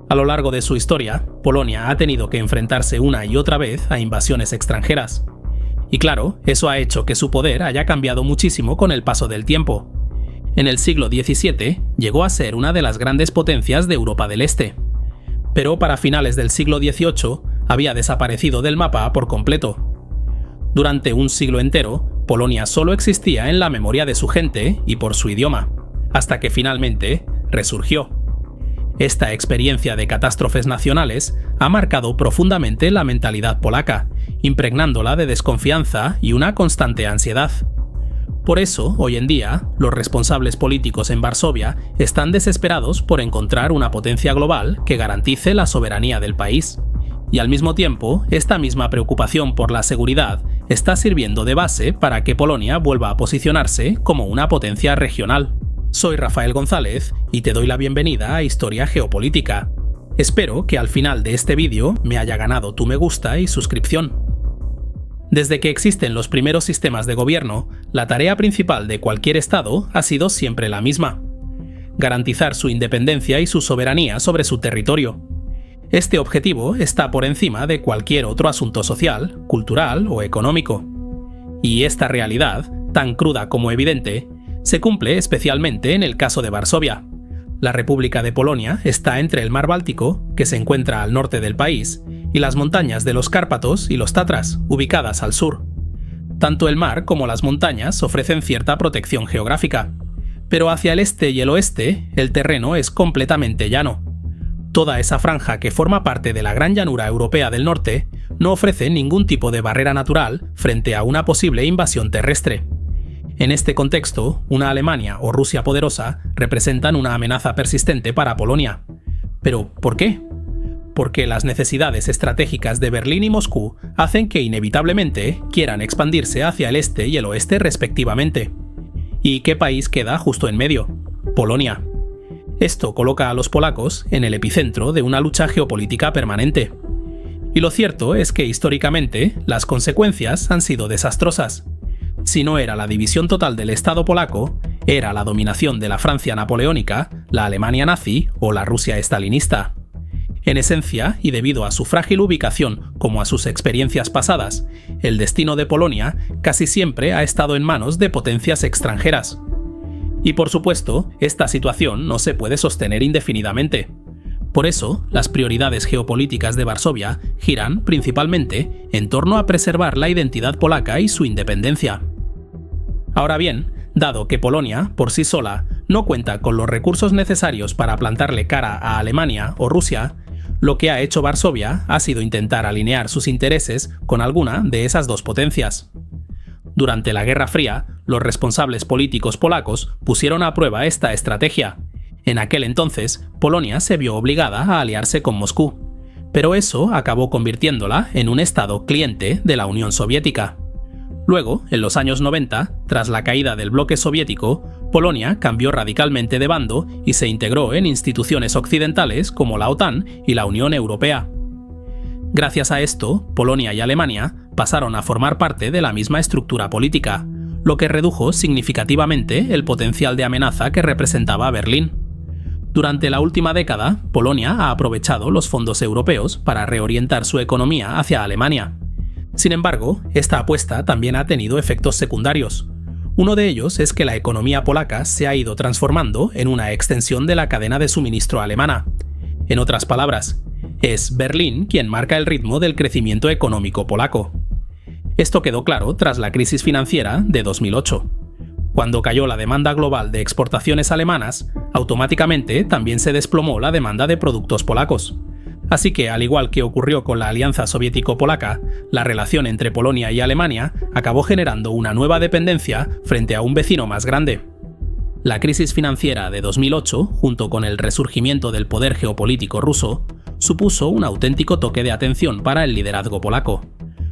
A lo largo de su historia, Polonia ha tenido que enfrentarse una y otra vez a invasiones extranjeras. Y claro, eso ha hecho que su poder haya cambiado muchísimo con el paso del tiempo. En el siglo XVII llegó a ser una de las grandes potencias de Europa del Este. Pero para finales del siglo XVIII había desaparecido del mapa por completo. Durante un siglo entero, Polonia solo existía en la memoria de su gente y por su idioma, hasta que finalmente resurgió. Esta experiencia de catástrofes nacionales ha marcado profundamente la mentalidad polaca, impregnándola de desconfianza y una constante ansiedad. Por eso, hoy en día, los responsables políticos en Varsovia están desesperados por encontrar una potencia global que garantice la soberanía del país. Y al mismo tiempo, esta misma preocupación por la seguridad está sirviendo de base para que Polonia vuelva a posicionarse como una potencia regional. Soy Rafael González y te doy la bienvenida a Historia Geopolítica. Espero que al final de este vídeo me haya ganado tu me gusta y suscripción. Desde que existen los primeros sistemas de gobierno, la tarea principal de cualquier Estado ha sido siempre la misma: garantizar su independencia y su soberanía sobre su territorio. Este objetivo está por encima de cualquier otro asunto social, cultural o económico. Y esta realidad, tan cruda como evidente, se cumple especialmente en el caso de Varsovia. La República de Polonia está entre el mar Báltico, que se encuentra al norte del país, y las montañas de los Cárpatos y los Tatras, ubicadas al sur. Tanto el mar como las montañas ofrecen cierta protección geográfica, pero hacia el este y el oeste el terreno es completamente llano. Toda esa franja que forma parte de la gran llanura europea del norte no ofrece ningún tipo de barrera natural frente a una posible invasión terrestre. En este contexto, una Alemania o Rusia poderosa representan una amenaza persistente para Polonia. ¿Pero por qué? Porque las necesidades estratégicas de Berlín y Moscú hacen que inevitablemente quieran expandirse hacia el este y el oeste respectivamente. ¿Y qué país queda justo en medio? Polonia. Esto coloca a los polacos en el epicentro de una lucha geopolítica permanente. Y lo cierto es que históricamente las consecuencias han sido desastrosas. Si no era la división total del Estado polaco, era la dominación de la Francia napoleónica, la Alemania nazi o la Rusia estalinista. En esencia, y debido a su frágil ubicación como a sus experiencias pasadas, el destino de Polonia casi siempre ha estado en manos de potencias extranjeras. Y por supuesto, esta situación no se puede sostener indefinidamente. Por eso, las prioridades geopolíticas de Varsovia giran principalmente en torno a preservar la identidad polaca y su independencia. Ahora bien, dado que Polonia, por sí sola, no cuenta con los recursos necesarios para plantarle cara a Alemania o Rusia, lo que ha hecho Varsovia ha sido intentar alinear sus intereses con alguna de esas dos potencias. Durante la Guerra Fría, los responsables políticos polacos pusieron a prueba esta estrategia. En aquel entonces, Polonia se vio obligada a aliarse con Moscú, pero eso acabó convirtiéndola en un estado cliente de la Unión Soviética. Luego, en los años 90, tras la caída del bloque soviético, Polonia cambió radicalmente de bando y se integró en instituciones occidentales como la OTAN y la Unión Europea. Gracias a esto, Polonia y Alemania pasaron a formar parte de la misma estructura política, lo que redujo significativamente el potencial de amenaza que representaba Berlín. Durante la última década, Polonia ha aprovechado los fondos europeos para reorientar su economía hacia Alemania. Sin embargo, esta apuesta también ha tenido efectos secundarios. Uno de ellos es que la economía polaca se ha ido transformando en una extensión de la cadena de suministro alemana. En otras palabras, es Berlín quien marca el ritmo del crecimiento económico polaco. Esto quedó claro tras la crisis financiera de 2008. Cuando cayó la demanda global de exportaciones alemanas, automáticamente también se desplomó la demanda de productos polacos. Así que, al igual que ocurrió con la alianza soviético-polaca, la relación entre Polonia y Alemania acabó generando una nueva dependencia frente a un vecino más grande. La crisis financiera de 2008, junto con el resurgimiento del poder geopolítico ruso, supuso un auténtico toque de atención para el liderazgo polaco.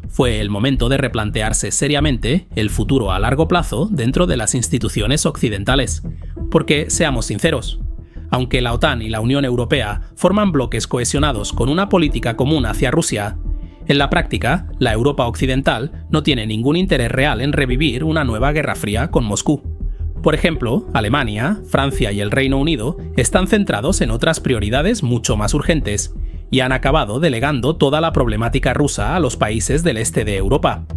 Fue el momento de replantearse seriamente el futuro a largo plazo dentro de las instituciones occidentales. Porque, seamos sinceros, aunque la OTAN y la Unión Europea forman bloques cohesionados con una política común hacia Rusia, en la práctica, la Europa occidental no tiene ningún interés real en revivir una nueva Guerra Fría con Moscú. Por ejemplo, Alemania, Francia y el Reino Unido están centrados en otras prioridades mucho más urgentes y han acabado delegando toda la problemática rusa a los países del este de Europa.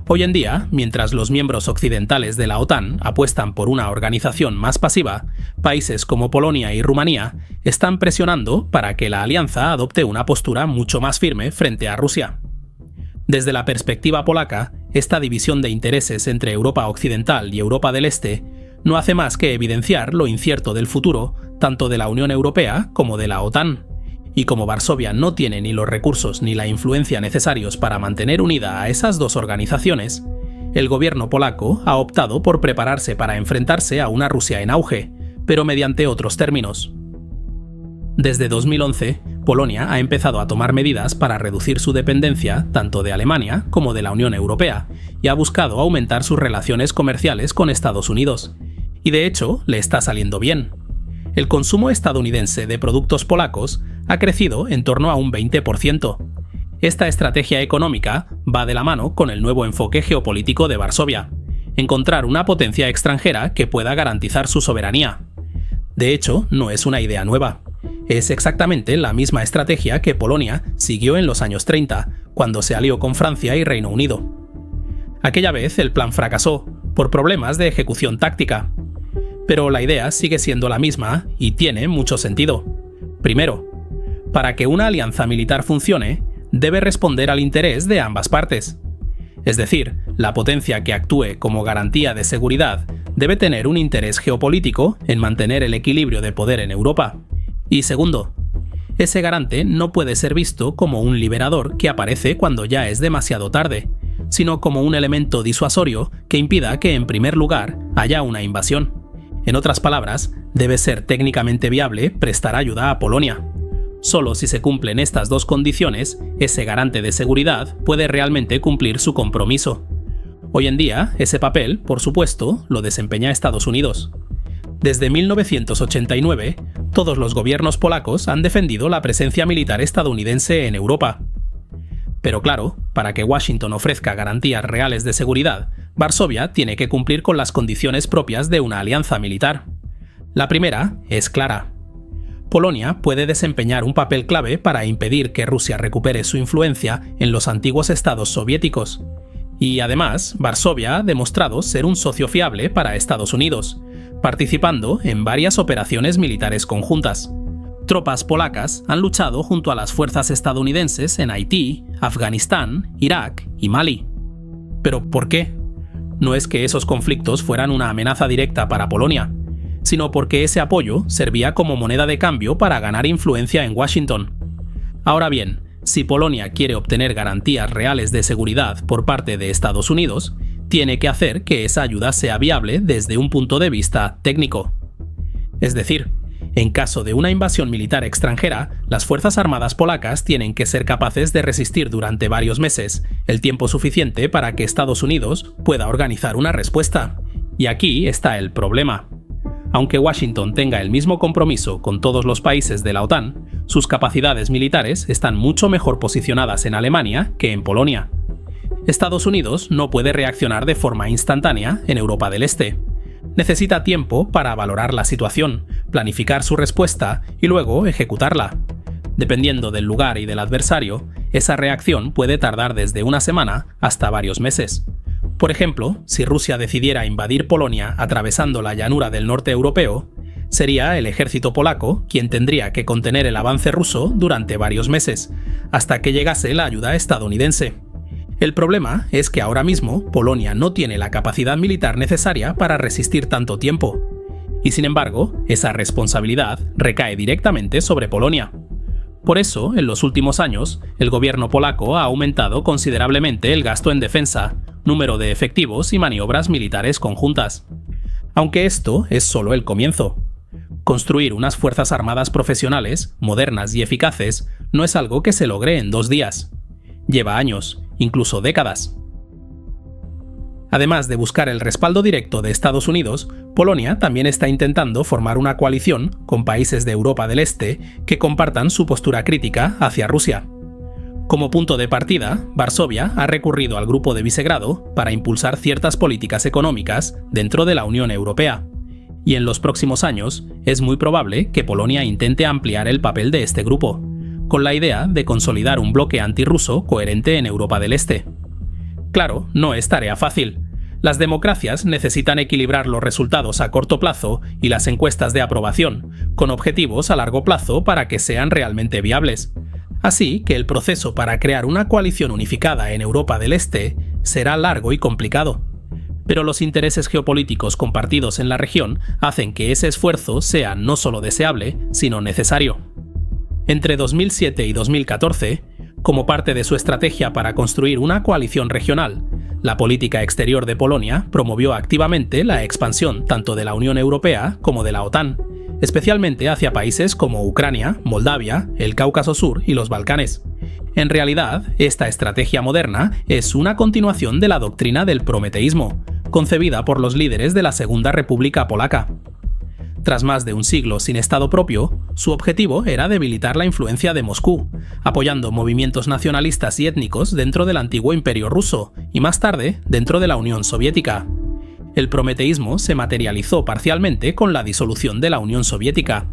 Hoy en día, mientras los miembros occidentales de la OTAN apuestan por una organización más pasiva, países como Polonia y Rumanía están presionando para que la alianza adopte una postura mucho más firme frente a Rusia. Desde la perspectiva polaca, esta división de intereses entre Europa Occidental y Europa del Este no hace más que evidenciar lo incierto del futuro tanto de la Unión Europea como de la OTAN. Y como Varsovia no tiene ni los recursos ni la influencia necesarios para mantener unida a esas dos organizaciones, el gobierno polaco ha optado por prepararse para enfrentarse a una Rusia en auge, pero mediante otros términos. Desde 2011, Polonia ha empezado a tomar medidas para reducir su dependencia tanto de Alemania como de la Unión Europea y ha buscado aumentar sus relaciones comerciales con Estados Unidos. Y de hecho, le está saliendo bien. El consumo estadounidense de productos polacos ha crecido en torno a un 20%. Esta estrategia económica va de la mano con el nuevo enfoque geopolítico de Varsovia: encontrar una potencia extranjera que pueda garantizar su soberanía. De hecho, no es una idea nueva. Es exactamente la misma estrategia que Polonia siguió en los años 30, cuando se alió con Francia y Reino Unido. Aquella vez el plan fracasó, por problemas de ejecución táctica. Pero la idea sigue siendo la misma y tiene mucho sentido. Primero, para que una alianza militar funcione, debe responder al interés de ambas partes. Es decir, la potencia que actúe como garantía de seguridad debe tener un interés geopolítico en mantener el equilibrio de poder en Europa. Y segundo, ese garante no puede ser visto como un liberador que aparece cuando ya es demasiado tarde, sino como un elemento disuasorio que impida que en primer lugar haya una invasión. En otras palabras, debe ser técnicamente viable prestar ayuda a Polonia. Solo si se cumplen estas dos condiciones, ese garante de seguridad puede realmente cumplir su compromiso. Hoy en día, ese papel, por supuesto, lo desempeña Estados Unidos. Desde 1989, todos los gobiernos polacos han defendido la presencia militar estadounidense en Europa. Pero claro, para que Washington ofrezca garantías reales de seguridad, Varsovia tiene que cumplir con las condiciones propias de una alianza militar. La primera es clara. Polonia puede desempeñar un papel clave para impedir que Rusia recupere su influencia en los antiguos estados soviéticos. Y además, Varsovia ha demostrado ser un socio fiable para Estados Unidos, participando en varias operaciones militares conjuntas. Tropas polacas han luchado junto a las fuerzas estadounidenses en Haití, Afganistán, Irak y Mali. ¿Pero por qué? No es que esos conflictos fueran una amenaza directa para Polonia, sino porque ese apoyo servía como moneda de cambio para ganar influencia en Washington. Ahora bien, si Polonia quiere obtener garantías reales de seguridad por parte de Estados Unidos, tiene que hacer que esa ayuda sea viable desde un punto de vista técnico. Es decir, en caso de una invasión militar extranjera, las Fuerzas Armadas polacas tienen que ser capaces de resistir durante varios meses, el tiempo suficiente para que Estados Unidos pueda organizar una respuesta. Y aquí está el problema. Aunque Washington tenga el mismo compromiso con todos los países de la OTAN, sus capacidades militares están mucho mejor posicionadas en Alemania que en Polonia. Estados Unidos no puede reaccionar de forma instantánea en Europa del Este. Necesita tiempo para valorar la situación, planificar su respuesta y luego ejecutarla. Dependiendo del lugar y del adversario, esa reacción puede tardar desde una semana hasta varios meses. Por ejemplo, si Rusia decidiera invadir Polonia atravesando la llanura del norte europeo, sería el ejército polaco quien tendría que contener el avance ruso durante varios meses, hasta que llegase la ayuda estadounidense. El problema es que ahora mismo Polonia no tiene la capacidad militar necesaria para resistir tanto tiempo. Y sin embargo, esa responsabilidad recae directamente sobre Polonia. Por eso, en los últimos años, el gobierno polaco ha aumentado considerablemente el gasto en defensa, número de efectivos y maniobras militares conjuntas. Aunque esto es solo el comienzo. Construir unas fuerzas armadas profesionales, modernas y eficaces, no es algo que se logre en 2 días. Lleva años, incluso décadas. Además de buscar el respaldo directo de Estados Unidos, Polonia también está intentando formar una coalición con países de Europa del Este que compartan su postura crítica hacia Rusia. Como punto de partida, Varsovia ha recurrido al Grupo de Visegrado para impulsar ciertas políticas económicas dentro de la Unión Europea, Y en los próximos años es muy probable que Polonia intente ampliar el papel de este grupo, con la idea de consolidar un bloque antirruso coherente en Europa del Este. Claro, no es tarea fácil. Las democracias necesitan equilibrar los resultados a corto plazo y las encuestas de aprobación, con objetivos a largo plazo para que sean realmente viables. Así que el proceso para crear una coalición unificada en Europa del Este será largo y complicado. Pero los intereses geopolíticos compartidos en la región hacen que ese esfuerzo sea no solo deseable, sino necesario. Entre 2007 y 2014, como parte de su estrategia para construir una coalición regional, la política exterior de Polonia promovió activamente la expansión tanto de la Unión Europea como de la OTAN, especialmente hacia países como Ucrania, Moldavia, el Cáucaso Sur y los Balcanes. En realidad, esta estrategia moderna es una continuación de la doctrina del prometeísmo, concebida por los líderes de la Segunda República Polaca. Tras más de un siglo sin Estado propio, su objetivo era debilitar la influencia de Moscú, apoyando movimientos nacionalistas y étnicos dentro del antiguo Imperio ruso y más tarde dentro de la Unión Soviética. El prometeísmo se materializó parcialmente con la disolución de la Unión Soviética.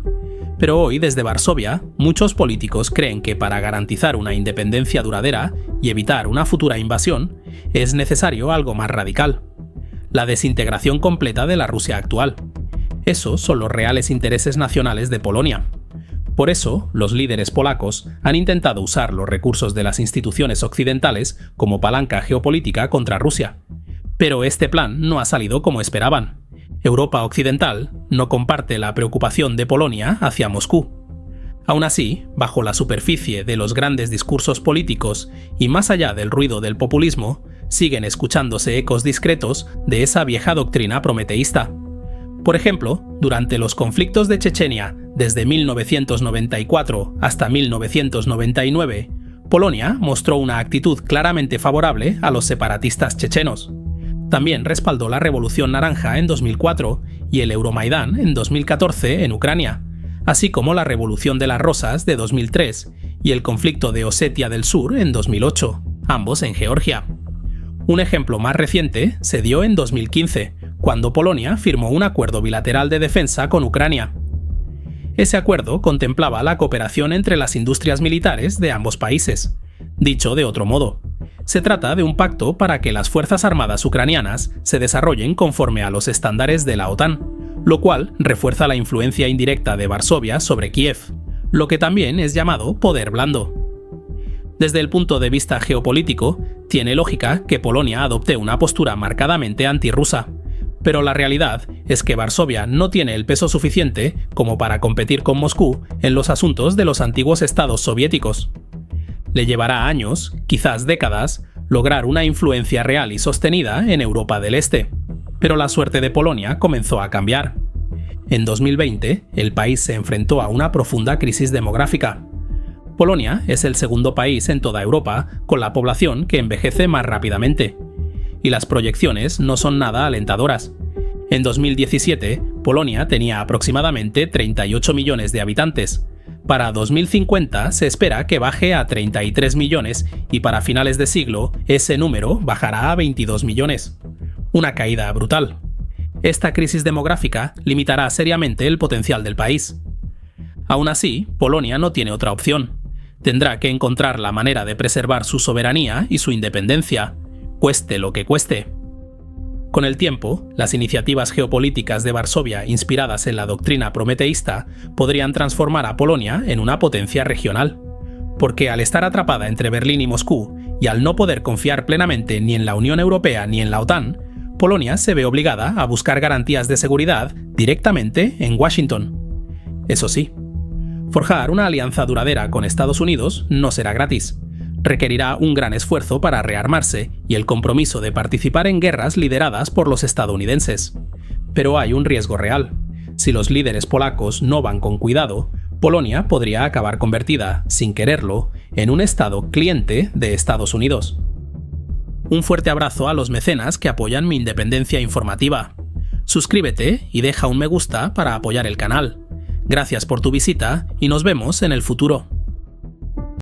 Pero hoy, desde Varsovia, muchos políticos creen que para garantizar una independencia duradera y evitar una futura invasión, es necesario algo más radical: la desintegración completa de la Rusia actual. Esos son los reales intereses nacionales de Polonia. Por eso, los líderes polacos han intentado usar los recursos de las instituciones occidentales como palanca geopolítica contra Rusia. Pero este plan no ha salido como esperaban. Europa Occidental no comparte la preocupación de Polonia hacia Moscú. Aún así, bajo la superficie de los grandes discursos políticos y más allá del ruido del populismo, siguen escuchándose ecos discretos de esa vieja doctrina prometeísta. Por ejemplo, durante los conflictos de Chechenia desde 1994 hasta 1999, Polonia mostró una actitud claramente favorable a los separatistas chechenos. También respaldó la Revolución Naranja en 2004 y el Euromaidán en 2014 en Ucrania, así como la Revolución de las Rosas de 2003 y el conflicto de Osetia del Sur en 2008, ambos en Georgia. Un ejemplo más reciente se dio en 2015, cuando Polonia firmó un acuerdo bilateral de defensa con Ucrania. Ese acuerdo contemplaba la cooperación entre las industrias militares de ambos países. Dicho de otro modo, se trata de un pacto para que las fuerzas armadas ucranianas se desarrollen conforme a los estándares de la OTAN, lo cual refuerza la influencia indirecta de Varsovia sobre Kiev, lo que también es llamado poder blando. Desde el punto de vista geopolítico, tiene lógica que Polonia adopte una postura marcadamente antirrusa, pero la realidad es que Varsovia no tiene el peso suficiente como para competir con Moscú en los asuntos de los antiguos estados soviéticos. Le llevará años, quizás décadas, lograr una influencia real y sostenida en Europa del Este. Pero la suerte de Polonia comenzó a cambiar. En 2020, el país se enfrentó a una profunda crisis demográfica. Polonia es el segundo país en toda Europa con la población que envejece más rápidamente. Y las proyecciones no son nada alentadoras. En 2017, Polonia tenía aproximadamente 38 millones de habitantes. Para 2050 se espera que baje a 33 millones y para finales de siglo ese número bajará a 22 millones. Una caída brutal. Esta crisis demográfica limitará seriamente el potencial del país. Aún así, Polonia no tiene otra opción. Tendrá que encontrar la manera de preservar su soberanía y su independencia, cueste lo que cueste. Con el tiempo, las iniciativas geopolíticas de Varsovia inspiradas en la doctrina prometeísta podrían transformar a Polonia en una potencia regional. Porque al estar atrapada entre Berlín y Moscú, y al no poder confiar plenamente ni en la Unión Europea ni en la OTAN, Polonia se ve obligada a buscar garantías de seguridad directamente en Washington. Eso sí, forjar una alianza duradera con Estados Unidos no será gratis. Requerirá un gran esfuerzo para rearmarse y el compromiso de participar en guerras lideradas por los estadounidenses. Pero hay un riesgo real. Si los líderes polacos no van con cuidado, Polonia podría acabar convertida, sin quererlo, en un estado cliente de Estados Unidos. Un fuerte abrazo a los mecenas que apoyan mi independencia informativa. Suscríbete y deja un me gusta para apoyar el canal. Gracias por tu visita y nos vemos en el futuro.